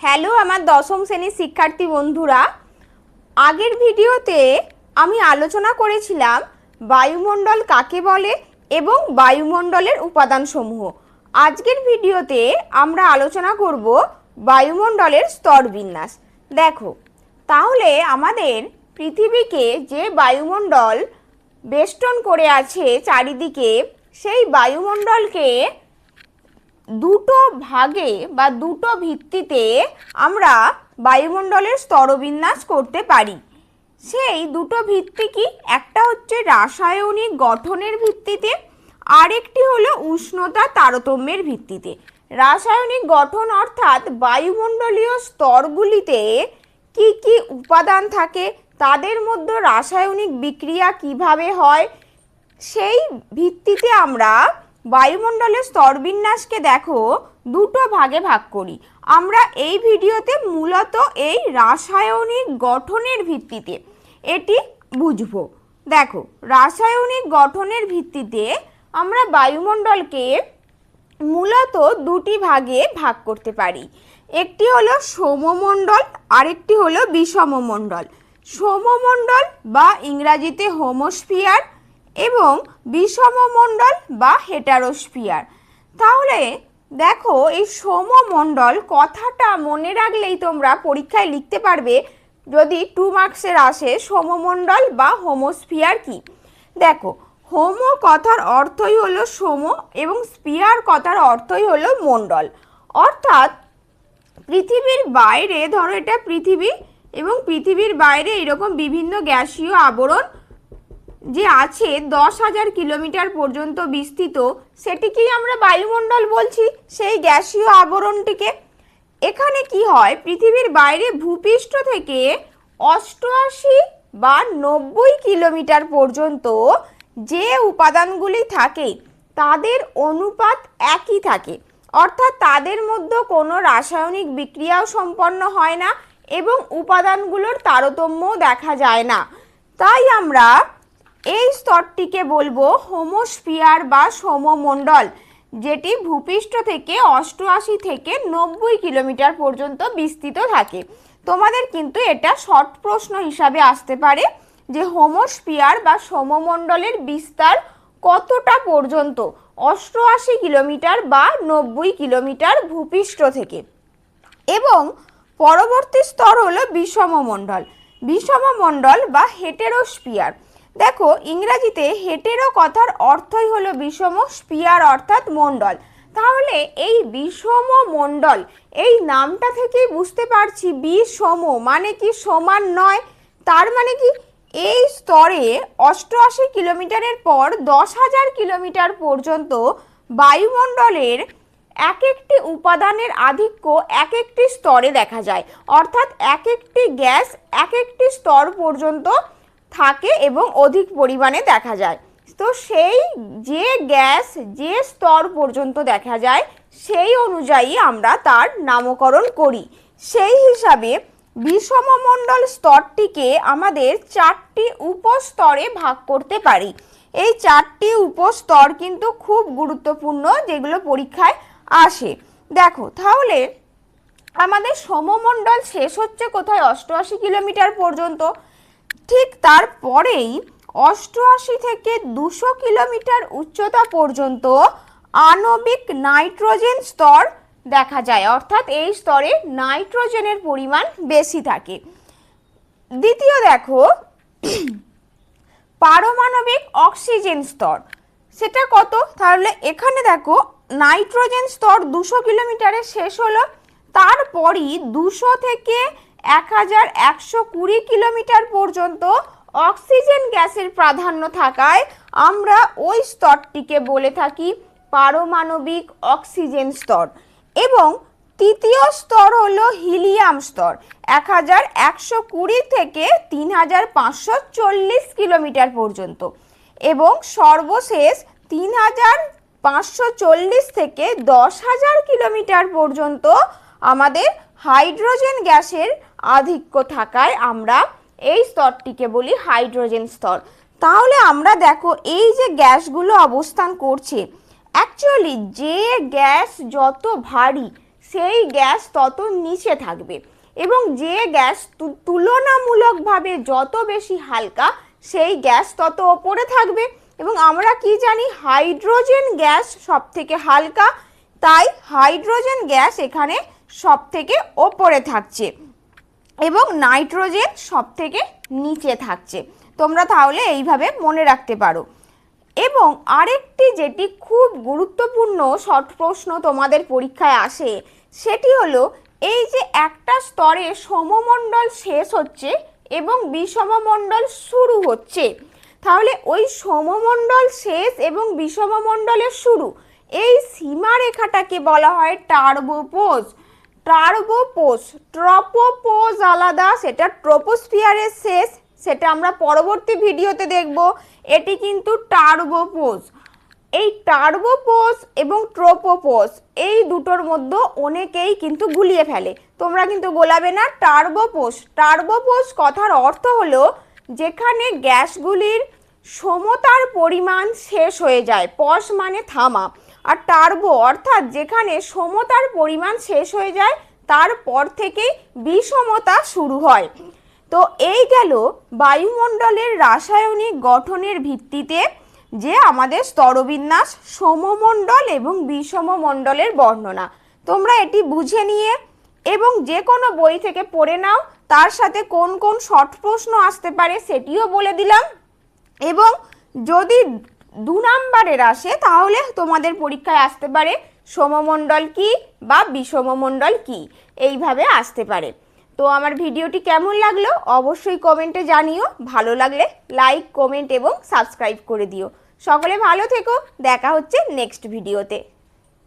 Hello আমার দশম শ্রেণীর শিক্ষার্থী বন্ধুরা, আগের ভিডিওতে আমি আলোচনা করেছিলাম বায়ুমণ্ডল কাকে বলে এবং বায়ুমণ্ডলের উপাদানসমূহ। আজকের ভিডিওতে আমরা আলোচনা করব বায়ুমণ্ডলের স্তরবিন্যাস। দেখো, তাহলে আমাদের পৃথিবীকে যে বায়ুমণ্ডল বেষ্টন করে আছে চারিদিকে, সেই বায়ুমণ্ডলকে দুটো ভাগে বা দুটো ভিত্তিতে আমরা বায়ুমণ্ডলের স্তরবিন্যাস করতে পারি। সেই দুটো ভিত্তি কি? একটা হচ্ছে রাসায়নিক গঠনের ভিত্তিতে, আরেকটি হলো উষ্ণতা তারতম্যের ভিত্তিতে। রাসায়নিক গঠন অর্থাৎ বায়ুমণ্ডলীয় স্তরগুলিতে কি কি উপাদান থাকে, তাদের মধ্যে রাসায়নিক বিক্রিয়া কিভাবে হয়, সেই ভিত্তিতে আমরা বায়ুমণ্ডলের স্তরবিন্যাসকে দেখো দুটো ভাগে ভাগ করি। আমরা এই ভিডিওতে মূলত এই রাসায়নিক গঠনের ভিত্তিতে এটি বুঝবো। দেখো, রাসায়নিক গঠনের ভিত্তিতে আমরা বায়ুমণ্ডলকে মূলত দুটি ভাগে ভাগ করতে পারি। একটি হলো সমমণ্ডল, আরেকটি হলো বিষমমণ্ডল। সমমণ্ডল বা ইংরাজিতে হোমোস্ফিয়ার এবং বিষমমণ্ডল বা হেটারোস্ফিয়ার। তাহলে দেখো, এই সমমণ্ডল কথাটা মনে রাখলেই তোমরা পরীক্ষায় লিখতে পারবে, যদি 2 মার্কসের আসে সমমণ্ডল বা হোমোস্ফিয়ার কি। দেখো, হোমো কথার অর্থই হলো সম এবং স্ফিয়ার কথার অর্থই হলো মণ্ডল। অর্থাৎ পৃথিবীর বাইরে, ধরো এটা পৃথিবী এবং পৃথিবীর বাইরে এরকম বিভিন্ন গ্যাসীয় আবরণ যে আছে 10,000 কিলোমিটার পর্যন্ত বিস্তৃত, সেটিকেই আমরা বায়ুমণ্ডল বলছি, সেই গ্যাসীয় আবরণটিকে। এখানে কি হয়, পৃথিবীর বাইরে ভূপৃষ্ঠ থেকে 88 বা 90 কিলোমিটার পর্যন্ত যে উপাদানগুলি থাকে তাদের অনুপাত একই থাকে, অর্থাৎ তাদের মধ্যে কোনো রাসায়নিক বিক্রিয়াও সম্পন্ন হয় না এবং উপাদানগুলোর তারতম্যও দেখা যায় না। তাই আমরা এই স্তরটিকে বলবো হোমোস্ফিয়ার বা সমমণ্ডল, যেটি ভূপৃষ্ঠ থেকে 88 থেকে 90 কিলোমিটার পর্যন্ত বিস্তৃত থাকে। তোমাদের কিন্তু এটা শর্ট প্রশ্ন হিসাবে আসতে পারে যে হোমোস্ফিয়ার বা সমমণ্ডলের বিস্তার কতটা পর্যন্ত, 88 কিলোমিটার বা 90 কিলোমিটার ভূপৃষ্ঠ থেকে। এবং পরবর্তী স্তর হলো বিষমমণ্ডল। বিষমমণ্ডল বা হেটেরোস্ফিয়ার। দেখো, ইংরাজিতে হেটেরো কথার অর্থই হলো বিষম, স্ফিয়ার অর্থাৎ মণ্ডল। তাহলে এই বিষমমণ্ডল, এই নামটা থেকেই বুঝতে পারছি বিষম মানে কি সমান নয়। তার মানে কি, এই স্তরে 88 কিলোমিটারের পর 10,000 কিলোমিটার পর্যন্ত বায়ুমণ্ডলের এক একটি উপাদানের আধিক্য এক একটি স্তরে দেখা যায়, অর্থাৎ এক একটি গ্যাস এক একটি স্তর পর্যন্ত থাকে এবং অধিক পরিমাণে দেখা যায়। তো সেই যে গ্যাস যে স্তর পর্যন্ত দেখা যায় সেই অনুযায়ী আমরা তার নামকরণ করি। সেই হিসাবে বিষমমণ্ডল স্তরটিকে আমাদের 4টি উপস্তরে ভাগ করতে পারি। এই 4টি উপস্তর কিন্তু খুব গুরুত্বপূর্ণ, যেগুলো পরীক্ষায় আসে। দেখো, তাহলে আমাদের সমমণ্ডল শেষ হচ্ছে কোথায়? 88 কিলোমিটার পর্যন্ত। ঠিক তারপরেই 88 থেকে 200 কিলোমিটার উচ্চতা পর্যন্ত আণবিক নাইট্রোজেন স্তর দেখা যায়, অর্থাৎ এই স্তরে নাইট্রোজেনের পরিমাণ বেশি থাকে। দ্বিতীয় দেখো, পারমাণবিক অক্সিজেন স্তর, সেটা কত? তাহলে এখানে দেখো, নাইট্রোজেন স্তর 200 কিলোমিটারে শেষ হলো, তারপরই 200 থেকে 1120 কিলোমিটার পর্যন্ত অক্সিজেন গ্যাসের প্রাধান্য থাকায় আমরা ওই স্তরটিকে বলে থাকি পারমাণবিক অক্সিজেন স্তর। এবং তৃতীয় স্তর হলো হিলিয়াম স্তর, 1120 থেকে 3540 কিলোমিটার পর্যন্ত। এবং সর্বশেষ 3540 থেকে 10,000 কিলোমিটার পর্যন্ত আমাদের হাইড্রোজেন গ্যাসের আধিক্য থাকায় আমরা এই স্তরটিকে বলি হাইড্রোজেন স্তর। তাহলে আমরা দেখো, এই যে গ্যাসগুলো অবস্থান করছে, অ্যাকচুয়ালি যে গ্যাস যত ভারী সেই গ্যাস তত নিচে থাকবে, এবং যে গ্যাস তুলনামূলকভাবে যত বেশি হালকা সেই গ্যাস তত ওপরে থাকবে। এবং আমরা কি জানি, হাইড্রোজেন গ্যাস সব থেকে হালকা, তাই হাইড্রোজেন গ্যাস এখানে সব থেকে ওপরে থাকছে এবং নাইট্রোজেন সব থেকে নিচে থাকছে। তোমরা তাহলে এইভাবে মনে রাখতে পারো। এবং আরেকটি যেটি খুব গুরুত্বপূর্ণ শর্ট প্রশ্ন তোমাদের পরীক্ষায় আসে, সেটি হলো এই যে একটা স্তরে সমমণ্ডল শেষ হচ্ছে এবং বিষমমণ্ডল শুরু হচ্ছে, তাহলে ওই সমমণ্ডল শেষ এবং বিষমমণ্ডলের শুরু, এই সীমারেখাটাকে বলা হয় টার্বোপোজ। টার্বোপোজ, ট্রপোপোজ আলাদা, সেটা ট্রপোস্ফিয়ারের শেষ, সেটা আমরা পরবর্তী ভিডিওতে দেখব। এটি কিন্তু টার্বোপোজ। এই টার্বোপোজ এবং ট্রপোপোজ এই দুটোর মধ্যে অনেকেই কিন্তু গুলিয়ে ফেলে, তোমরা কিন্তু গোলাবে না। টার্বোপোজ, টার্বোপোজ কথার অর্থ হলো যেখানে গ্যাসগুলির সমতার পরিমাণ শেষ হয়ে যায়, পস মানে থামা, আর টার্বো অর্থাৎ যেখানে সমতার পরিমাণ শেষ হয়ে যায় তারপর থেকেই বিষমতা শুরু হয়। তো এই গেল বায়ুমণ্ডলের রাসায়নিক গঠনের ভিত্তিতে যে আমাদের স্তরবিন্যাস, সমমণ্ডল এবং বিষমমণ্ডলের বর্ণনা। তোমরা এটি বুঝে নিয়ে এবং যে কোনো বই থেকে পড়ে নাও, তার সাথে কোন কোন শর্ট প্রশ্ন আসতে পারে সেটিও বলে দিলাম। এবং যদি 2 নাম্বারের আসে তাহলে তোমাদের পরীক্ষায় আসতে পারে সমমণ্ডল কি বা বিষমমণ্ডল কি, এইভাবে আসতে পারে। তো আমার ভিডিওটি কেমন লাগলো অবশ্যই কমেন্টে জানিও, ভালো লাগলে লাইক, কমেন্ট এবং সাবস্ক্রাইব করে দিও। সকলে ভালো থেকো, দেখা হচ্ছে নেক্সট ভিডিওতে।